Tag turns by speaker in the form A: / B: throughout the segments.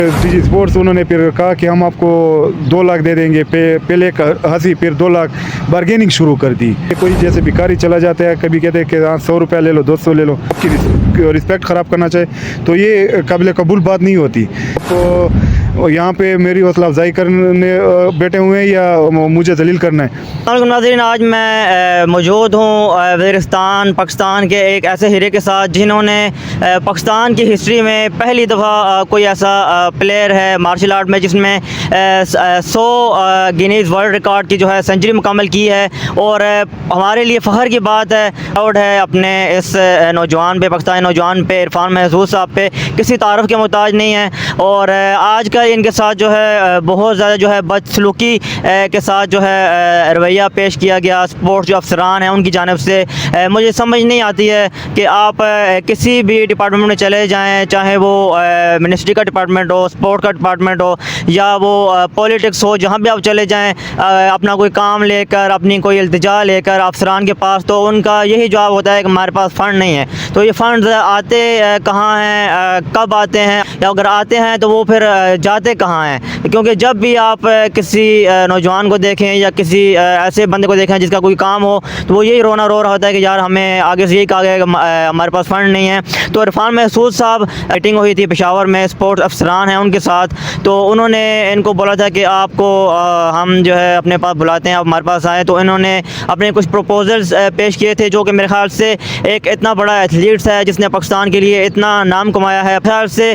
A: DG sports उन्होंने फिर कहा कि हम आपको 2 लाख दे देंगे, पहले एक हंसी, फिर 2 लाख बार्गेनिंग शुरू कर दी। कोई जैसे भिखारी चला जाता है, कभी कहते हैं कि हाँ 100 रुपया ले लो, 200 ले लो, आपकी रिस्पेक्ट ख़राब करना चाहे तो ये काबिल कबूल बात नहीं होती। तो यहाँ पे मेरी हौसला अफजाई करने बैठे हुए हैं या मुझे जलील करना है?
B: नाज़रीन, आज मैं मौजूद हूँ वज़ीरिस्तान पाकिस्तान के एक ऐसे हीरे के साथ जिन्होंने पाकिस्तान की हिस्ट्री में पहली दफ़ा कोई ऐसा प्लेयर है मार्शल आर्ट में जिसमें 100 गिनीज़ वर्ल्ड रिकॉर्ड की जो है सेंचुरी मुकम्मल की है। और हमारे लिए फ़ख्र की बात है, प्राउड है अपने इस नौजवान पे, पाकिस्तानी नौजवान पे, इरफान महसूद साहब पे, किसी तारफ़ के मोहताज नहीं है। और आज का इनके साथ जो है बहुत ज़्यादा जो है बदसलूकी के साथ जो है रवैया पेश किया गया स्पोर्ट्स जो अफसरान हैं उनकी जानिब से। मुझे समझ नहीं आती है कि आप किसी भी डिपार्टमेंट में चले जाएं, चाहे वो मिनिस्ट्री का डिपार्टमेंट हो, स्पोर्ट का डिपार्टमेंट हो, या वो पॉलिटिक्स हो, जहाँ भी आप चले जाएं अपना कोई काम लेकर, अपनी कोई इल्तिजा लेकर अफसरान के पास, तो उनका यही जवाब होता है कि हमारे पास फ़ंड नहीं है। तो ये फ़ंड आते कहाँ हैं, कब आते हैं, या अगर आते हैं तो वो फिर जाते कहाँ हैं? क्योंकि जब भी आप किसी नौजवान को देखें या किसी ऐसे बंदे को देखें जिसका कोई काम हो, तो वो यही रोना रो रहा होता है कि यार हमें आगे से यही कहा गया कि हमारे पास फ़ंड नहीं है। तो इरफान महसूद साहब मीटिंग हुई थी पेशावर में, स्पोर्ट्स अफसरान हैं उनके साथ, तो उन्होंने इनको बोला था कि आपको हम जो है अपने पास बुलाते हैं, आप हमारे पास आएँ। तो इन्होंने अपने कुछ प्रपोजल्स पेश किए थे जो कि मेरे ख्याल से एक इतना बड़ा एथलीट्स है जिसने पाकिस्तान के लिए इतना नाम कमाया है, ख्याल से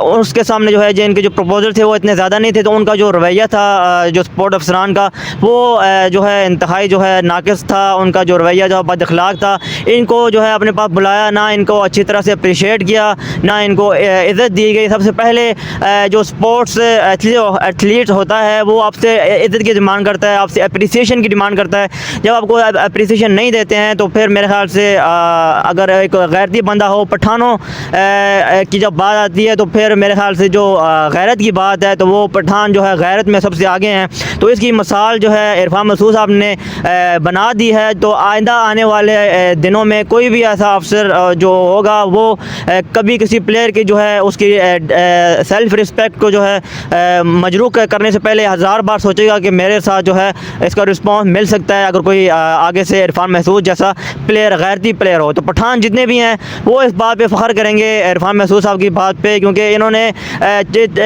B: उसके सामने जो है जो इनके जो प्रपोजल थे वो इतने ज़्यादा नहीं थे। तो उनका जो रवैया था जो स्पोर्ट अफसरान का, वो जो है इंतहाई जो है नाक़िस था, उनका जो रवैया जो बद अखलाक था। इनको जो है अपने पास बुलाया, ना इनको अच्छी तरह से अप्रिशिएट किया, ना इनको इज़्ज़त दी गई। सबसे पहले जो स्पोर्ट्स एथलीट होता है वो आपसे इज़्ज़त की डिमांड करता है, आपसे अप्रिसिएशन की डिमांड करता है। जब आपको अप्रिसिएशन नहीं देते हैं तो फिर मेरे ख्याल से अगर एक गैरती बंदा हो, पठानों की जब बात आती है तो फिर मेरे ख्याल से जो गैरत की बात है तो वो पठान जो है गैरत में सबसे आगे हैं। तो इसकी मिसाल जो है इरफान महसूद साहब ने बना दी है। तो आइंदा आने वाले दिनों में कोई भी ऐसा अफसर जो होगा वो कभी किसी प्लेयर की जो है उसकी सेल्फ रिस्पेक्ट को जो है मजरूह करने से पहले 1000 बार सोचेगा कि मेरे साथ जो है इसका रिस्पॉन्स मिल सकता है अगर कोई आगे से इरफान महसूद जैसा प्लेयर, गैरती प्लेयर हो। तो पठान जितने भी हैं वो इस बात पे फ़ख्र करेंगे इरफान महसूद साहब की बात पे, क्योंकि इन्होंने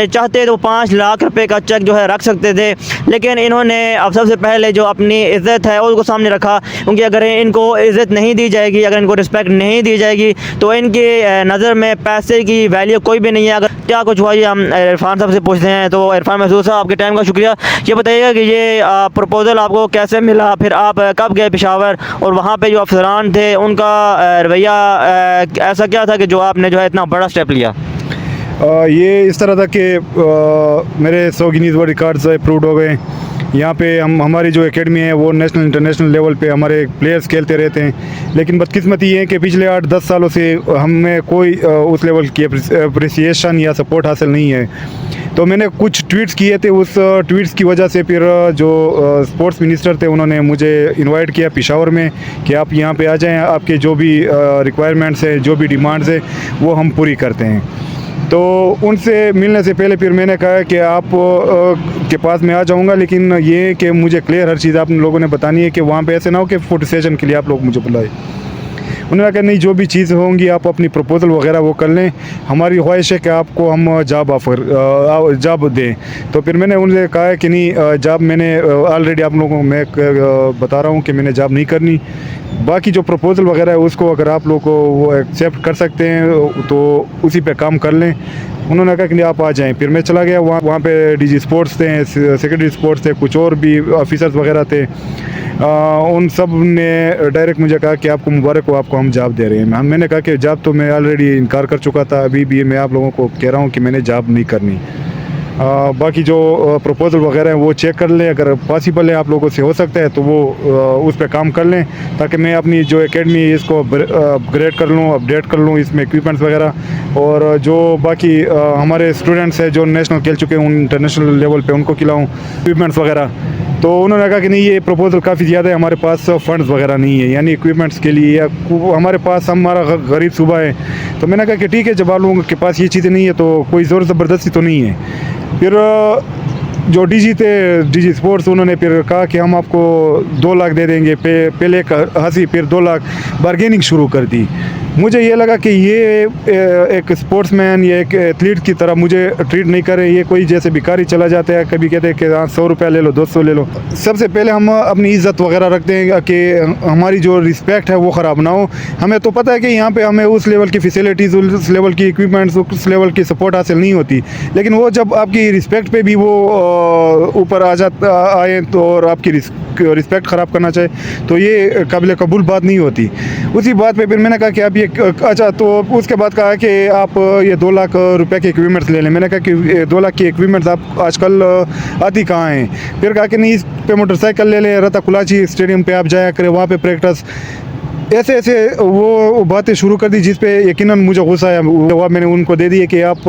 B: चाहते तो 5 लाख रुपए का चेक जो है रख सकते थे, लेकिन इन्होंने अब सबसे पहले जो अपनी इज़्ज़त है उसको सामने रखा। क्योंकि अगर इनको इज़्ज़त नहीं दी जाएगी, अगर इनको रिस्पेक्ट नहीं दी जाएगी तो इनकी नज़र में पैसे की वैल्यू कोई भी नहीं है। अगर क्या कुछ हुआ ये हम इरफान साहब से पूछते हैं। तो इरफान महसूद साहब आपके टाइम का शुक्रिया। ये बताइएगा कि ये प्रपोज़ल आपको कैसे मिला, फिर आप कब गए पेशावर, और वहाँ पर जो अफसरान थे उनका रवैया ऐसा क्या था कि जो आपने जो है इतना बड़ा स्टेप लिया?
A: ये इस तरह था कि मेरे 100 गिनीज़ वर्ल्ड रिकॉर्ड्स अप्रूव्ड हो गए। यहाँ पे हमारी जो एकेडमी है वो नेशनल इंटरनेशनल लेवल पे हमारे प्लेयर्स खेलते रहते हैं। लेकिन बदकिस्मती ये है कि पिछले 8-10 सालों से हमें कोई उस लेवल की अप्रिसिएशन या सपोर्ट हासिल नहीं है। तो मैंने कुछ ट्वीट्स किए थे, उस ट्वीट्स की वजह से फिर जो स्पोर्ट्स मिनिस्टर थे उन्होंने मुझे इनवाइट किया पेशावर में कि आप यहाँ पे आ जाएं, आपके जो भी रिक्वायरमेंट्स हैं, जो भी डिमांड्स है वो हम पूरी करते हैं। तो उनसे मिलने से पहले फिर मैंने कहा कि आप के पास मैं आ जाऊंगा, लेकिन ये कि मुझे क्लियर हर चीज़ आप लोगों ने बतानी है कि वहाँ पे ऐसे ना हो कि फोटो सेशन के लिए आप लोग मुझे बुलाए। उन्होंने कहा नहीं, जो भी चीज़ होंगी आप अपनी प्रपोज़ल वगैरह वो कर लें, हमारी ख्वाहिश है कि आपको हम जॉब दें। तो फिर मैंने उनसे कहा कि नहीं, जॉब मैंने ऑलरेडी आप लोगों को मैं बता रहा हूँ कि मैंने जॉब नहीं करनी। बाकी जो प्रपोज़ल वगैरह है उसको अगर आप लोग को वो एक्सेप्ट कर सकते हैं तो उसी पे काम कर लें। उन्होंने कहा कि नहीं आप आ जाएं। फिर मैं चला गया वहाँ पे डीजी स्पोर्ट्स थे, सेक्रेटरी स्पोर्ट्स थे, कुछ और भी ऑफिसर्स वगैरह थे। उन सब ने डायरेक्ट मुझे कहा कि आपको मुबारक हो, आपको हम जॉब दे रहे हैं। मैंने कहा कि जॉब तो मैं ऑलरेडी इनकार कर चुका था, अभी भी मैं आप लोगों को कह रहा हूँ कि मैंने जॉब नहीं करनी। बाकी जो प्रपोज़ल वगैरह हैं वो चेक कर लें, अगर पॉसिबल है आप लोगों से हो सकता है तो वो उस पर काम कर लें, ताकि मैं अपनी जो एकेडमी इसको अपग्रेड कर लूँ, अपडेट कर लूँ, इसमें इक्विपमेंट्स वगैरह, और जो बाकी हमारे स्टूडेंट्स हैं जो नेशनल खेल चुके हैं उन इंटरनेशनल लेवल पे उनको खिलाऊँ इक्विपमेंट्स वगैरह। तो उन्होंने कहा कि नहीं, ये प्रपोज़ल काफ़ी ज़्यादा है, हमारे पास फंड्स वगैरह नहीं है, यानी इक्विपमेंट्स के लिए, या हमारे पास हमारा गरीब सूबा है। तो मैंने कहा कि ठीक है, जब आप लोगों के पास ये चीज़ें नहीं है तो कोई ज़ोर ज़बरदस्ती तो नहीं है। फिर जो डीजी थे, डीजी स्पोर्ट्स, उन्होंने फिर कहा कि हम आपको 2 लाख दे देंगे, पहले एक हंसी, फिर 2 लाख, बार्गेनिंग शुरू कर दी। मुझे ये लगा कि ये एक स्पोर्ट्समैन या एक एथलीट की तरह मुझे ट्रीट नहीं करे, ये कोई जैसे भिखारी चला जाता है, कभी कहते हैं कि हाँ 100 रुपया ले लो, 200 ले लो। सबसे पहले हम अपनी इज़्ज़त वगैरह रखते हैं कि हमारी जो रिस्पेक्ट है वो ख़राब ना हो। हमें तो पता है कि यहाँ पे हमें उस लेवल की फैसिलिटीज़, उस लेवल की इक्विपमेंट्स, उस लेवल की सपोर्ट हासिल नहीं होती, लेकिन वो जब आपकी रिस्पेक्ट पे भी वो ऊपर आए तो, और आपकी रिस्पेक्ट ख़राब करना चाहे, तो ये काबिल कबूल बात नहीं होती। उसी बात पे फिर मैंने कहा कि आप ये, अच्छा, तो उसके बाद कहा कि आप ये 2 लाख रुपए के इक्विपमेंट्स ले लें। मैंने कहा कि 2 लाख के इक्विपमेंट्स आप आजकल आती कहाँ हैं? फिर कहा कि नहीं, इस पे मोटरसाइकिल ले लें, रता कुलाची स्टेडियम पे आप जाया करें, वहाँ पे प्रैक्टिस, ऐसे ऐसे वो बातें शुरू कर दी, जिस पे यकीनन मुझे गुस्सा आया। जवाब मैंने उनको दे दिए कि आप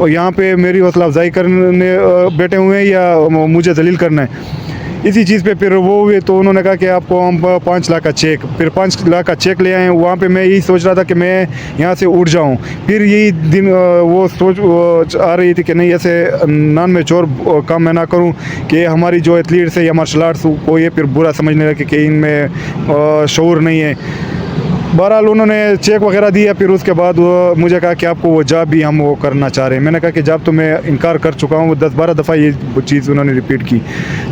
A: यहाँ पे मेरी हौसला अफजाई करने बैठे हुए हैं या मुझे जलील करना है। इसी चीज़ पे फिर वो हुए, तो उन्होंने कहा कि आपको हम 5 लाख का चेक, फिर 5 लाख का चेक ले आए। वहाँ पे मैं यही सोच रहा था कि मैं यहाँ से उठ जाऊँ। फिर यही दिन वो सोच आ रही थी कि नहीं, ऐसे नान में चोर काम मैं ना करूँ कि हमारी जो एथलीट्स है या मार्शल आर्ट्स को ये फिर बुरा समझने लगे कि इनमें शऊर नहीं है। बहरहाल उन्होंने चेक वगैरह दिया। फिर उसके बाद वो मुझे कहा कि आपको वो जॉब भी हम वो करना चाह रहे हैं। मैंने कहा कि जॉब तो मैं इनकार कर चुका हूँ, 10-12 दफ़ा ये चीज़ उन्होंने रिपीट की।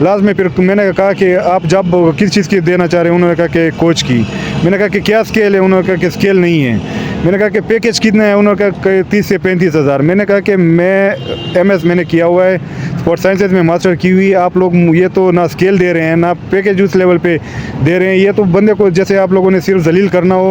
A: लास्ट में फिर मैंने कहा कि आप जॉब किस चीज़ की देना चाह रहे हैं? उन्होंने कहा कि कोच की। मैंने कहा कि क्या स्केल है? उन्होंने कहा कि स्केल नहीं है। मैंने कहा कि पैकेज कितना है? उन्होंने कहा कि 30 से 35 हज़ार। मैंने कहा कि मैं MS मैंने किया हुआ है, स्पोर्ट्स साइंसेज में मास्टर की हुई। आप लोग ये तो ना स्केल दे रहे हैं, ना पैकेज उस लेवल पे दे रहे हैं। ये तो बंदे को जैसे आप लोगों ने सिर्फ जलील करना हो।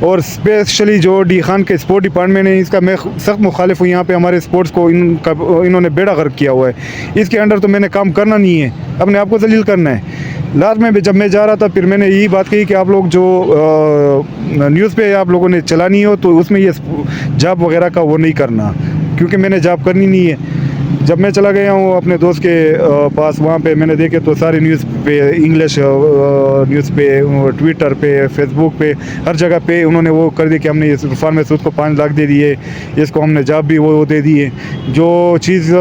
A: और स्पेशली जो डी खान के स्पोर्ट डिपार्टमेंट है, इसका मैं सख्त मुखालिफ हूँ। यहाँ पे हमारे स्पोर्ट्स को इन्होंने बेड़ा गर्क किया हुआ है। इसके अंडर तो मैंने काम करना नहीं है, अपने आप को जलील करना है। लास्ट में जब मैं जा रहा था, फिर मैंने यही बात कही कि आप लोग जो न्यूज़ पे आप लोगों ने चलानी हो, तो उसमें ये जॉब वगैरह का वो नहीं करना, क्योंकि मैंने जॉब करनी नहीं है। जब मैं चला गया हूँ अपने दोस्त के पास, वहाँ पे मैंने देखे तो सारे न्यूज़ पे, इंग्लिश न्यूज़ पे, ट्विटर पे, फेसबुक पे, हर जगह पे उन्होंने वो कर दी कि हमने इस इरफान मसूद को 5 लाख दे दिए, इसको हमने जॉब भी वो दे दिए। जो चीज़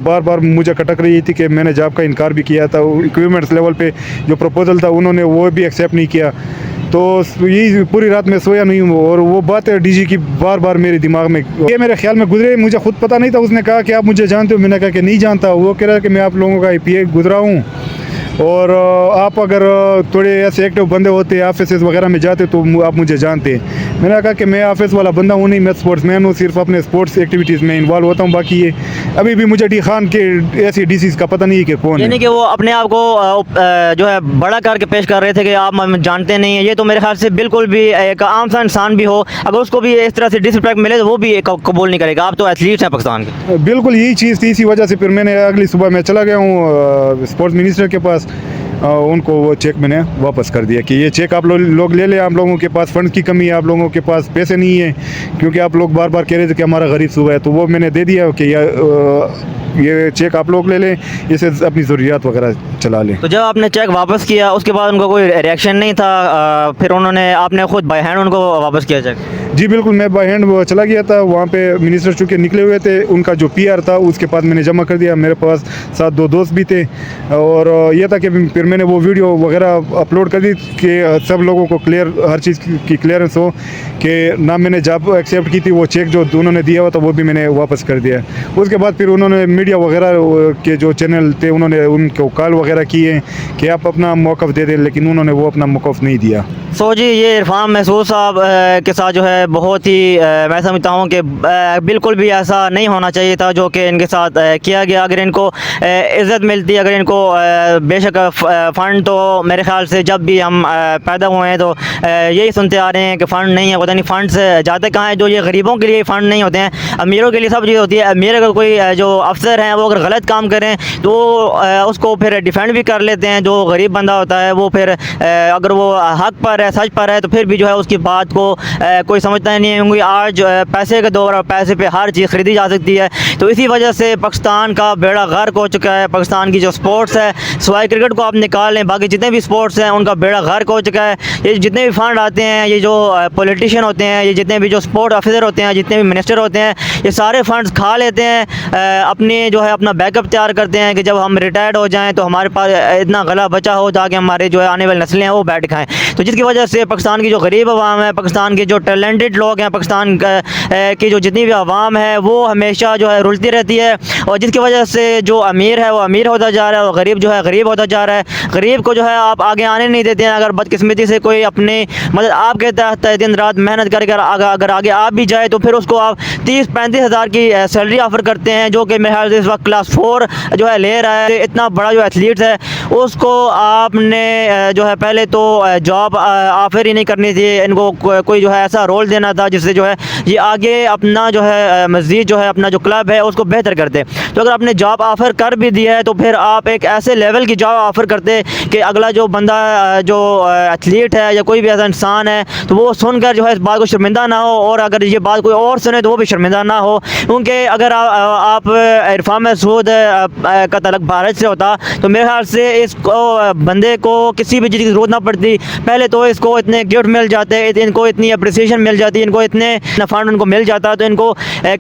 A: बार बार मुझे खटक रही थी कि मैंने जॉब का इनकार भी किया था, इक्विपमेंट्स लेवल पे जो प्रपोजल था उन्होंने वो भी एक्सेप्ट नहीं किया। तो यही पूरी रात में सोया नहीं हूँ। और वो बात है डीजी की बार बार मेरे दिमाग में, ये मेरे ख्याल में गुजरे, मुझे खुद पता नहीं था। उसने कहा कि आप मुझे जानते हो? मैंने कहा कि नहीं जानता। वो कह रहा है कि मैं आप लोगों का IPA गुजरा हूँ, और आप अगर थोड़े ऐसे एक्टिव बंदे होते, ऑफिस वगैरह में जाते, तो आप मुझे जानते। मैंने कहा कि मैं ऑफिस वाला बंदा हूँ नहीं, मैं स्पोर्ट्समैन हूँ, सिर्फ अपने स्पोर्ट्स एक्टिविटीज़ में इन्वॉल्व होता हूँ। बाकी ये अभी भी मुझे डी खान के ऐसी DCs का पता नहीं है कि कौन है।
B: यानी कि वो अपने आप को जो है बड़ा करके पेश कर रहे थे कि आप जानते नहीं हैं। ये तो मेरे ख्याल से बिल्कुल भी एक आम सा इंसान भी हो, अगर उसको भी इस तरह से डिसरिस्पेक्ट मिले तो वो भी कबूल नहीं करेगा। आप तो एथलीट हैं पाकिस्तान के।
A: बिल्कुल यही चीज़ थी, इसी वजह से फिर मैंने अगली सुबह मैं चला गया हूँ स्पोर्ट्स मिनिस्टर के पास। उनको वो चेक मैंने वापस कर दिया कि ये चेक आप लोग ले लें, आप लोगों के पास फंड की कमी है, आप लोगों के पास पैसे नहीं है, क्योंकि आप लोग बार बार कह रहे थे कि हमारा गरीब सूबा है। तो वो मैंने दे दिया कि ये चेक आप लोग ले लें, इसे अपनी ज़रूरियात वगैरह चला लें।
B: तो जब आपने चेक वापस किया उसके बाद उनका कोई रिएक्शन नहीं था, फिर उन्होंने आपने खुद बाय हैंड उनको वापस किया चेक?
A: जी बिल्कुल, मैं बाय हैंड वो चला गया था वहाँ पे। मिनिस्टर चूँकि निकले हुए थे, उनका जो PR था उसके पास मैंने जमा कर दिया। मेरे पास साथ 2 दोस्त भी थे, और यह था कि फिर मैंने वो वीडियो वगैरह अपलोड कर दी कि सब लोगों को क्लियर, हर चीज़ की क्लियरेंस हो कि ना मैंने जॉब एक्सेप्ट की थी, वो चेक जो उन्होंने दिया हुआ था वो भी मैंने वापस कर दिया। उसके बाद फिर उन्होंने मीडिया वगैरह के जो चैनल थे उन्होंने उनको कॉल वगैरह किए कि आप अपना मौक़िफ़ दे दें, लेकिन उन्होंने वो अपना मौक़िफ़ नहीं दिया।
B: सो जी, ये इरफान महसूद साहब के साथ जो है बहुत ही मैं समझता हूँ कि बिल्कुल भी ऐसा नहीं होना चाहिए था जो कि इनके साथ किया गया। अगर इनको इज़्ज़त मिलती, अगर इनको बेशक फ़ंड, तो मेरे ख़्याल से जब भी हम पैदा हुए हैं तो यही सुनते आ रहे हैं कि फ़ंड नहीं है, पता नहीं फ़ंड्स जाते कहाँ हैं। जो ये गरीबों के लिए फ़ंड नहीं होते हैं, अमीरों के लिए सब चीज़ होती है। अमीर अगर कोई जो अफसर अफसर हैं वो अगर गलत काम करें तो उसको फिर डिफेंड भी कर लेते हैं। जो गरीब बंदा होता है वो फिर अगर वो हक पर है, सच पर है, तो फिर भी जो है उसकी बात को कोई समझता नहीं है, क्योंकि आज पैसे का दौर और पैसे पे हर चीज़ ख़रीदी जा सकती है। तो इसी वजह से पाकिस्तान का बेड़ा गर्क हो चुका है। पाकिस्तान की जो स्पोर्ट्स है, सिवाय क्रिकेट को आप निकाल लें, बाकी जितने भी स्पोर्ट्स हैं उनका बेड़ा गर्क हो चुका है। ये जितने भी फंड आते हैं, ये जो पॉलिटिशियन होते हैं, ये जितने भी जो स्पोर्ट ऑफिसर होते हैं, जितने भी मिनिस्टर होते हैं, ये सारे फंड्स खा लेते हैं, अपने जो है अपना बैकअप तैयार करते हैं कि जब हम रिटायर्ड हो जाएं तो हमारे पास इतना गला बचा हो ताकि हमारे जो है आने वाली नस्लें हैं वो बैठ खाएं। तो जिसकी वजह से पाकिस्तान की जो गरीब आवाम है, पाकिस्तान के जो टैलेंटेड लोग हैं, पाकिस्तान की जो जितनी भी आवाम है वो हमेशा जो है रुलती रहती है, और जिसकी वजह से जो अमीर है वो अमीर होता जा रहा है और गरीब जो है गरीब होता जा रहा है। गरीब को जो है आप आगे आने नहीं देते हैं। अगर बदकिस्मती से कोई अपने मतलब आपके तहत दिन रात मेहनत करके अगर आगे आप भी जाए तो फिर उसको आप 30-35 हज़ार की सैलरी ऑफ़र करते हैं, जो कि मेरे ख्याल से इस वक्त क्लास 4 जो है ले रहा है। इतना बड़ा जो एथलीट है उसको आपने जो है पहले तो जॉब ऑफ़र ही नहीं करनी थी, इनको कोई जो है ऐसा रोल देना था जिससे जो है ये आगे अपना जो है मज़ीद जो है अपना जो क्लब है उसको बेहतर करते। तो अगर आपने जॉब ऑफ़र कर भी दिया है तो फिर आप एक ऐसे लेवल की जॉब ऑफ़र करते कि अगला जो बंदा जो एथलीट है या कोई भी ऐसा इंसान है तो वो सुनकर जो है इस बात को शर्मिंदा ना हो, और अगर ये बात कोई और सुने तो वो भी शर्मिंदा ना हो। क्योंकि अगर आप इरफान मसूद का तल्लुक़ भारत से होता तो मेरे ख्याल से इसको बंदे को किसी भी चीज़ की ज़रूरत ना पड़ती। पहले तो इसको इतने गिफ्ट मिल जाते, इनको इतनी अप्रिसिएशन मिल जाती, इनको इतने फंड उनको मिल जाता, तो इनको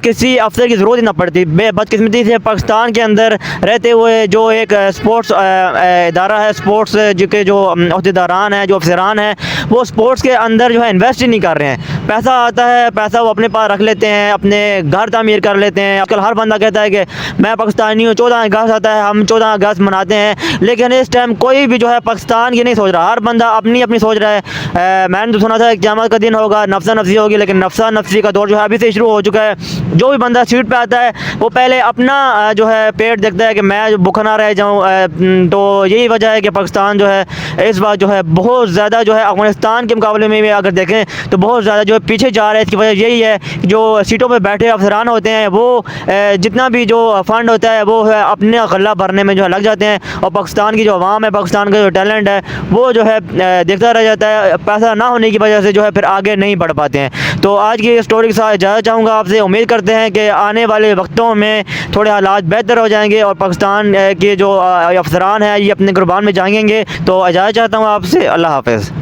B: किसी अफसर की ज़रूरत ही ना पड़ती। बदकिस्मती से पाकिस्तान के अंदर रहते हुए जो एक स्पोर्ट्स इदारा है, स्पोर्ट्स के जो अहदेदारान हैं, जो अफसरान हैं, वो स्पोर्ट्स के अंदर जो है इन्वेस्ट ही नहीं कर रहे हैं। पैसा आता है, पैसा वो अपने पास रख लेते हैं, अपने घर तामीर कर लेते हैं। आजकल हर बंदा कहता है कि मैं पाकिस्तानी हूँ, 14 अगस्त आता है, हम 14 अगस्त मनाते हैं, लेकिन इस टाइम कोई भी जो है पाकिस्तान की नहीं सोच रहा, हर बंदा अपनी अपनी सोच रहा है। मैंने तो सुना था क़यामत का दिन होगा, नफसा नफसी होगी, लेकिन नफसा नफसी का दौर जो है अभी से शुरू हो चुका है। जो भी बंदा सीट पे आता है वो पहले अपना जो है पेट देखता है कि मैं भूखा ना रह जाऊँ। तो यही वजह है कि पाकिस्तान जो है इस बार जो है बहुत ज़्यादा जो है अफगानिस्तान के मुकाबले में भी अगर देखें तो बहुत ज़्यादा जो है पीछे जा रहा है। इसकी वजह यही है कि जो सीटों पे बैठे अफसरान होते हैं वो जितना भी जो फ़ंड होता है वो है अपने गला भरने में जो है लग जाते हैं, और पाकिस्तान की जो आवाम है, पाकिस्तान का जो टैलेंट है वो जो है देखता रह जाता है। पैसा ना होने की वजह से जो है फिर आगे नहीं बढ़ पाते हैं। तो आज की स्टोरी के साथ इजाज़त चाहूँगा आपसे। उम्मीद करते हैं कि आने वाले वक्तों में थोड़े हालात बेहतर हो जाएंगे और पाकिस्तान के जो अफसरान हैं ये अपने कुर्बान में जाएंगे। तो इजाज़त चाहता हूँ आपसे। अल्लाह हाफ़िज़।